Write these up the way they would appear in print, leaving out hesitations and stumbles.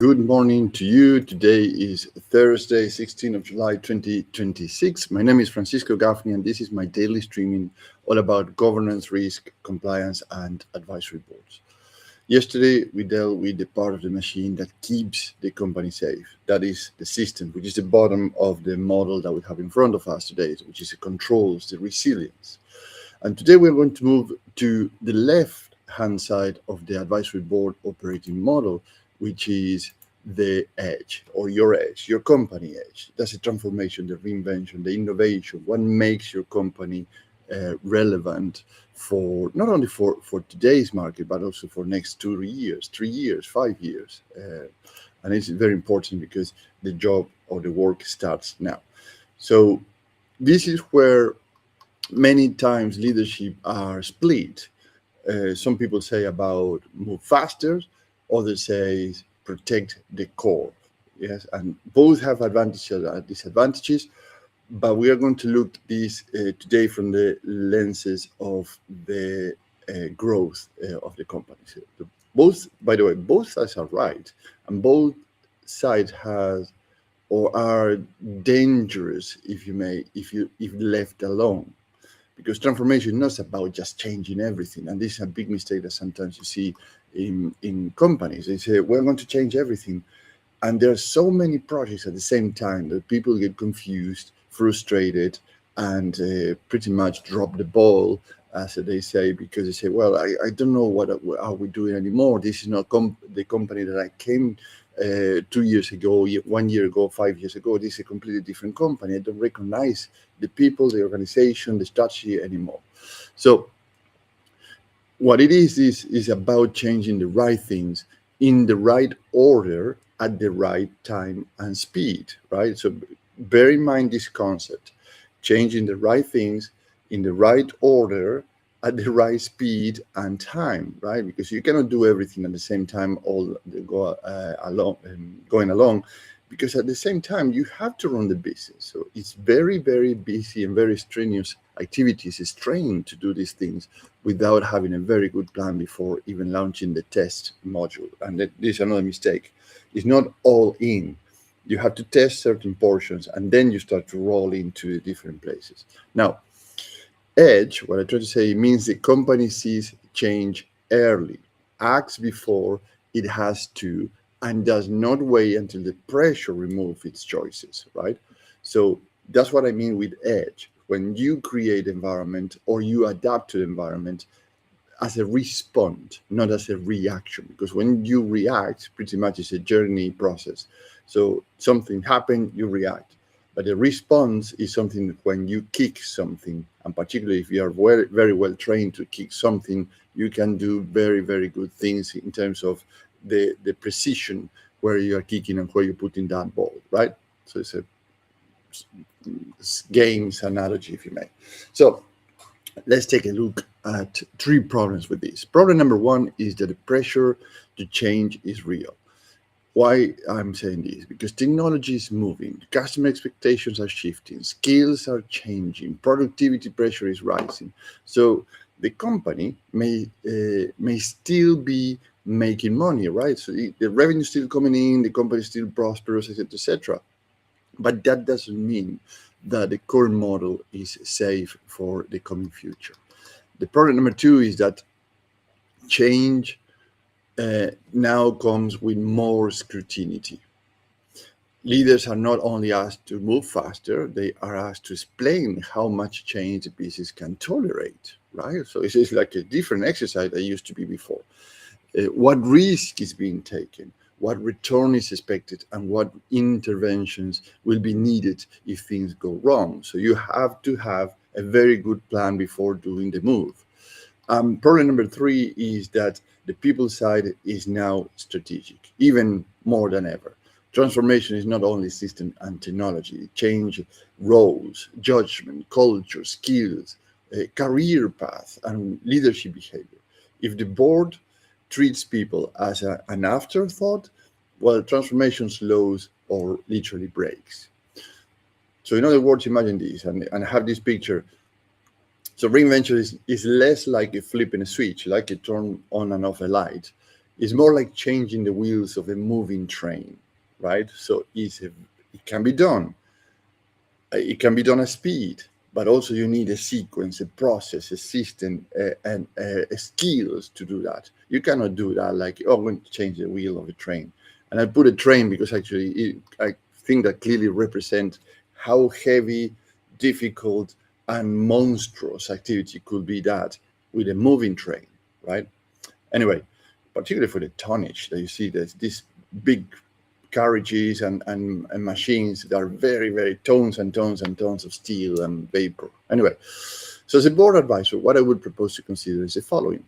Good morning to you. Today is Thursday, 16th of July, 2026. My name is Francisco Gaffney, and this is my daily streaming all about governance, risk, compliance, and advisory boards. Yesterday, we dealt with the part of the machine that keeps the company safe. That is the system, which is the bottom of the model that we have in front of us today, which is the controls, the resilience. And today we're going to move to the left-hand side of the advisory board operating model, which is the edge or your company edge. That's the transformation, the reinvention, the innovation, what makes your company relevant for not only for today's market, but also for next 2 years, 3 years, 5 years. And it's very important because the job or the work starts now. So this is where many times leadership are split. Some people say about move faster, others say protect the core. Yes, and both have advantages and disadvantages, but we are going to look at this today from the lenses of the growth of the company. So both, by the way, both sides are right, and both sides has or are dangerous if you may, if left alone, because transformation is not about just changing everything. And this is a big mistake that sometimes you see in companies. They say, we're going to change everything. And there are so many projects at the same time that people get confused, frustrated, and pretty much drop the ball, as they say, because they say, well, I don't know what are we doing anymore. This is not the company that I came 2 years ago, 1 year ago, 5 years ago. This is a completely different company. I don't recognize the people, the organization, the strategy anymore. So what it is about changing the right things in the right order at the right time and speed, right? So bear in mind this concept, changing the right things in the right order at the right speed and time, right? Because you cannot do everything at the same time, going along, because at the same time you have to run the business. So it's very, very busy and very strenuous activities. It's training to do these things without having a very good plan before even launching the test module. And this is another mistake. It's not all in. You have to test certain portions and then you start to roll into the different places. Now, edge, what I try to say, means the company sees change early, acts before it has to, and does not wait until the pressure removes its choices, right? So that's what I mean with edge. When you create environment or you adapt to the environment as a response, not as a reaction, because when you react, pretty much it's a journey process. So something happened, you react. But a response is something when you kick something, and particularly if you are very, very well trained to kick something, you can do very, very good things in terms of the precision where you are kicking and where you're putting that ball, right? So it's a games analogy, if you may. So let's take a look at three problems with this. Problem number one is that the pressure to change is real. Why I'm saying this? Because technology is moving, customer expectations are shifting, skills are changing, productivity pressure is rising. So the company may still be making money, right? So the revenue is still coming in, the company is still prosperous, etc., etc. But that doesn't mean that the current model is safe for the coming future. The problem number two is that change now comes with more scrutiny. Leaders are not only asked to move faster, they are asked to explain how much change the business can tolerate, right? So it's like a different exercise that used to be before. What risk is being taken, what return is expected, and what interventions will be needed if things go wrong. So you have to have a very good plan before doing the move. Problem number three is that the people side is now strategic, even more than ever. Transformation is not only system and technology. Change roles, judgment, culture, skills, career path, and leadership behavior. If the board treats people as an afterthought, well, transformation slows or literally breaks. So in other words, imagine this and have this picture. So reinvention is less like a flipping a switch, like a turn on and off a light. It's more like changing the wheels of a moving train, right? So it can be done. It can be done at speed, but also you need a sequence, a process, a system, and skills to do that. You cannot do that like, oh, I'm going to change the wheel of a train. And I put a train because actually I think that clearly represents how heavy, difficult, and monstrous activity could be that with a moving train, right? Anyway, particularly for the tonnage that you see, there's this big carriages and machines that are very, very tons and tons and tons of steel and vapor. Anyway, so as a board advisor, what I would propose to consider is the following.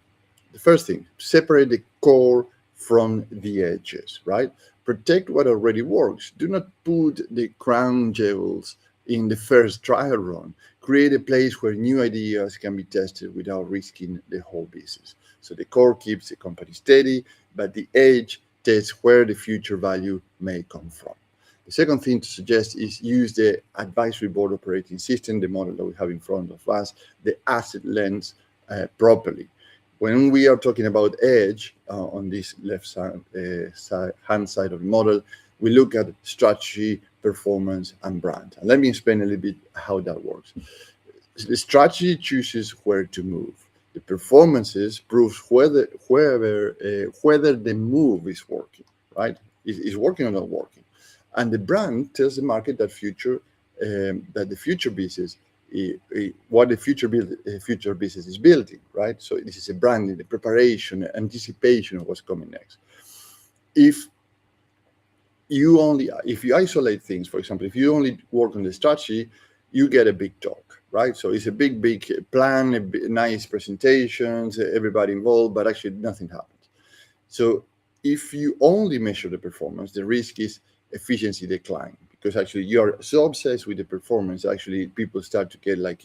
The first thing, separate the core from the edges, right? Protect what already works. Do not put the crown jewels in the first trial run. Create a place where new ideas can be tested without risking the whole business. So the core keeps the company steady, but the edge tests where the future value may come from. The second thing to suggest is use the advisory board operating system, the model that we have in front of us, the asset lens properly. When we are talking about edge on this left hand side of the model, we look at strategy, performance, and brand. And let me explain a little bit how that works. The strategy chooses where to move. The performances proves whether the move is working, right? Is working or not working. And the brand tells the market that the future business, what the future business is building, right? So this is a branding, the preparation, anticipation of what's coming next. If you isolate things, for example, if you only work on the strategy, you get a big talk, right? So it's a big plan, nice presentations, everybody involved, but actually nothing happens. So if you only measure the performance, the risk is efficiency decline, because actually you are so obsessed with the performance, actually people start to get like,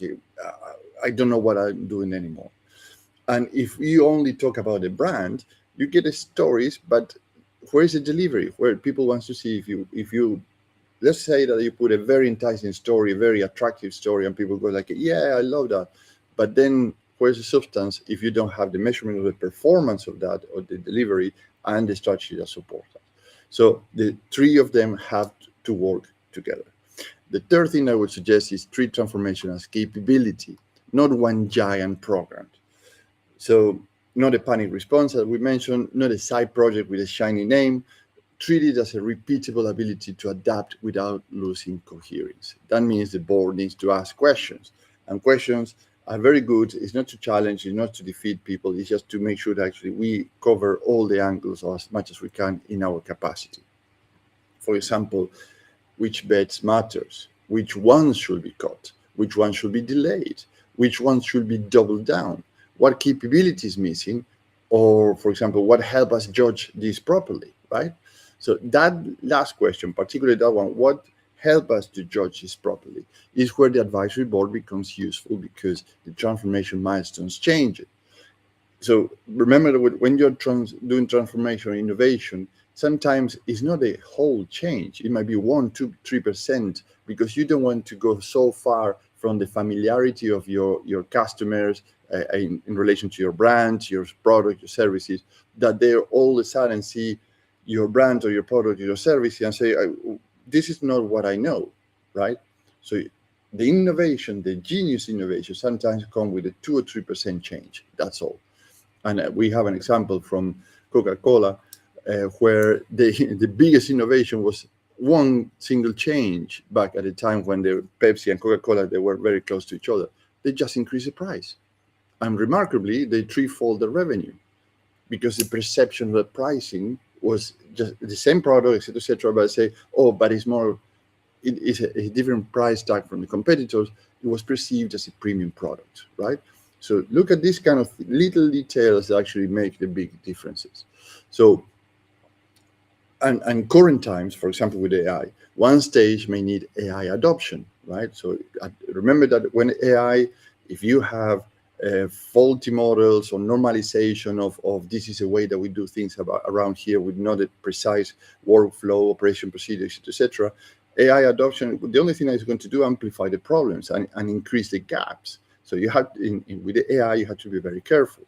I don't know what I'm doing anymore. And if you only talk about the brand, you get the stories, but where is the delivery? Where people want to see if you let's say that you put a very enticing story, a very attractive story, and people go like, yeah, I love that. But then where's the substance if you don't have the measurement of the performance of that, or the delivery and the strategy that support that? So the three of them have to work together. The third thing I would suggest is treat transformation as capability, not one giant program. So not a panic response, as we mentioned, not a side project with a shiny name. Treat it as a repeatable ability to adapt without losing coherence. That means the board needs to ask questions, and questions are very good. It's not to challenge, it's not to defeat people, it's just to make sure that actually we cover all the angles as much as we can in our capacity. For example, which bets matters, which ones should be cut, which ones should be delayed, which ones should be doubled down, what capabilities missing, or for example, what help us judge this properly, right? So that last question, particularly that one, what help us to judge this properly, is where the advisory board becomes useful, because the transformation milestones change it. So remember that when you're doing transformation or innovation, sometimes it's not a whole change. It might be 1%, 2%, 3%, because you don't want to go so far from the familiarity of your customers in relation to your brand, your product, your services, that they all of a sudden see your brand or your product or your service and say, this is not what I know, right? So the innovation, the genius innovation, sometimes come with a 2 or 3% change. That's all. And we have an example from Coca-Cola where the biggest innovation was one single change back at the time when the Pepsi and Coca-Cola, they were very close to each other. They just increased the price. And remarkably, they threefold the revenue, because the perception of the pricing was just the same product, etc. But say, but it's more, it's a different price tag from the competitors. It was perceived as a premium product, right? So look at this kind of little details that actually make the big differences. So, and current times, for example, with AI, one stage may need AI adoption, right? So remember that when AI, if you have faulty models or normalization of this is a way that we do things around here with not a precise workflow, operation procedures, etc. AI adoption, the only thing that is going to do, amplify the problems and increase the gaps. So you have, with the AI, you have to be very careful.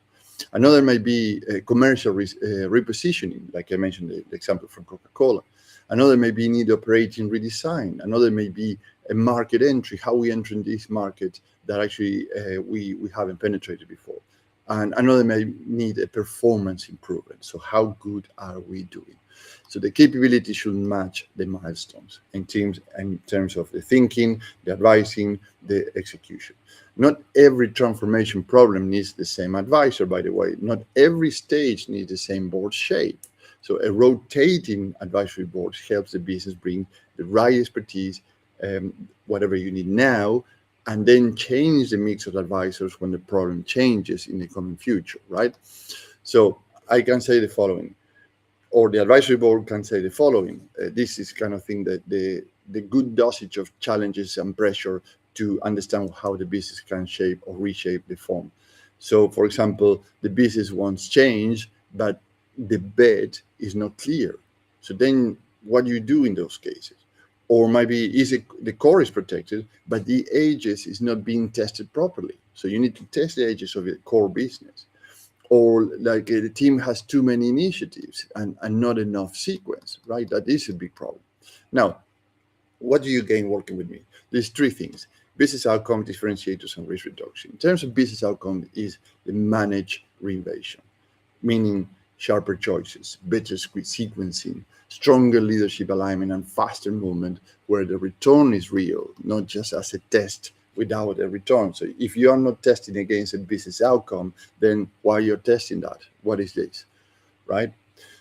Another may be commercial repositioning, like I mentioned, the example from Coca-Cola. Another may be need operating redesign. Another may be a market entry, how we enter in this market that actually we haven't penetrated before. And another may need a performance improvement. So how good are we doing? So the capability should match the milestones in terms of the thinking, the advising, the execution. Not every transformation problem needs the same advisor, by the way. Not every stage needs the same board shape. So a rotating advisory board helps the business bring the right expertise, whatever you need now, and then change the mix of advisors when the problem changes in the coming future, right? So I can say the following, or the advisory board can say the following. This is kind of thing that the good dosage of challenges and pressure to understand how the business can shape or reshape the form. So, for example, the business wants change, but the bed is not clear. So then what do you do in those cases? Or maybe the core is protected, but the edges is not being tested properly. So you need to test the edges of the core business. Or like the team has too many initiatives and not enough sequence, right? That is a big problem. Now, what do you gain working with me? There's three things: business outcome, differentiators, and risk reduction. In terms of business outcome is the managed reinvention, meaning sharper choices, better sequencing, stronger leadership alignment, and faster movement where the return is real, not just as a test without a return. So if you are not testing against a business outcome, then why you're testing that? What is this, right?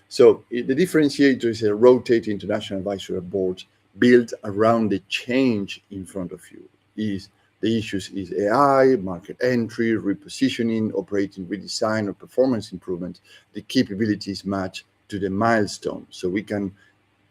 So the differentiator is a rotating international advisory board built around the change in front of you. The issues is AI, market entry, repositioning, operating redesign, or performance improvement. The capabilities match to the milestone. So we can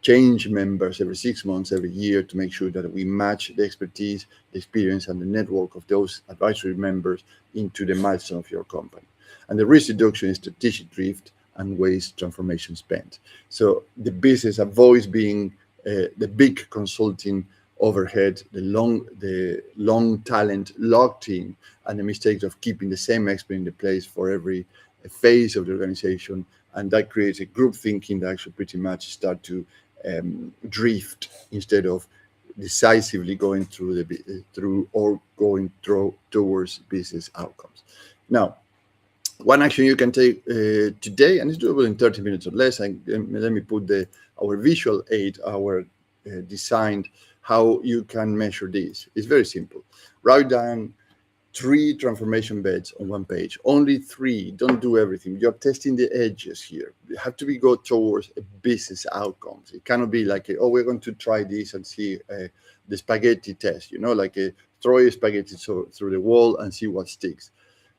change members every 6 months, every year, to make sure that we match the expertise, the experience, and the network of those advisory members into the milestone of your company. And the risk reduction is strategic drift and waste transformation spend. So the business avoids being the big consulting overhead, the long talent locked in, and the mistakes of keeping the same expert in the place for every phase of the organization. And that creates a group thinking that actually pretty much start to drift instead of decisively going towards business outcomes. Now, one action you can take today, and it's doable in 30 minutes or less. And let me put our visual aid, our designed how you can measure this. It's very simple. Write down 3 transformation bets on one page. Only 3. Don't do everything. You're testing the edges here. You have to go towards a business outcomes. It cannot be like, we're going to try this and see the spaghetti test. Like throw a spaghetti through the wall and see what sticks.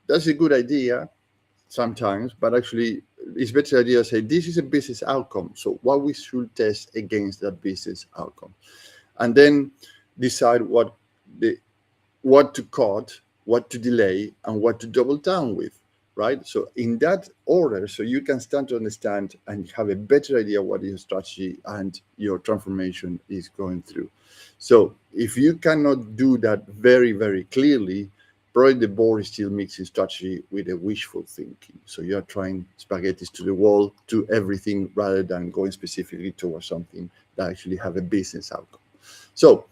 That's a good idea sometimes, but actually it's better idea to say this is a business outcome. So what we should test against that business outcome, and then decide what to cut, what to delay, and what to double down with, right? So in that order, so you can start to understand and have a better idea what your strategy and your transformation is going through. So if you cannot do that very, very clearly, probably the board is still mixing strategy with a wishful thinking. So you're trying spaghettis to the wall, to everything, rather than going specifically towards something that actually have a business outcome. So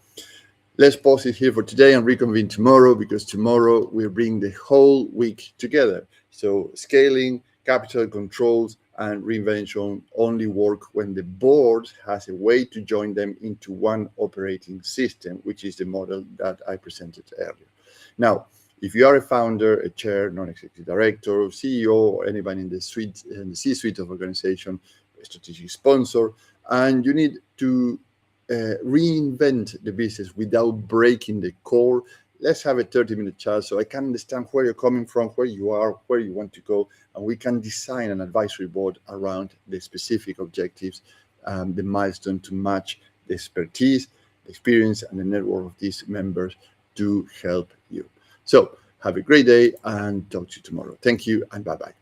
let's pause it here for today and reconvene tomorrow, because tomorrow we'll bring the whole week together. So scaling, capital controls, and reinvention only work when the board has a way to join them into one operating system, which is the model that I presented earlier. Now, if you are a founder, a chair, non-executive director, CEO, or anybody in the C-suite of organization, a strategic sponsor, and you need to reinvent the business without breaking the core, let's have a 30-minute chat so I can understand where you're coming from, where you are, where you want to go, and we can design an advisory board around the specific objectives, the milestone to match the expertise, the experience, and the network of these members to help you. So have a great day and talk to you tomorrow. Thank you and bye-bye.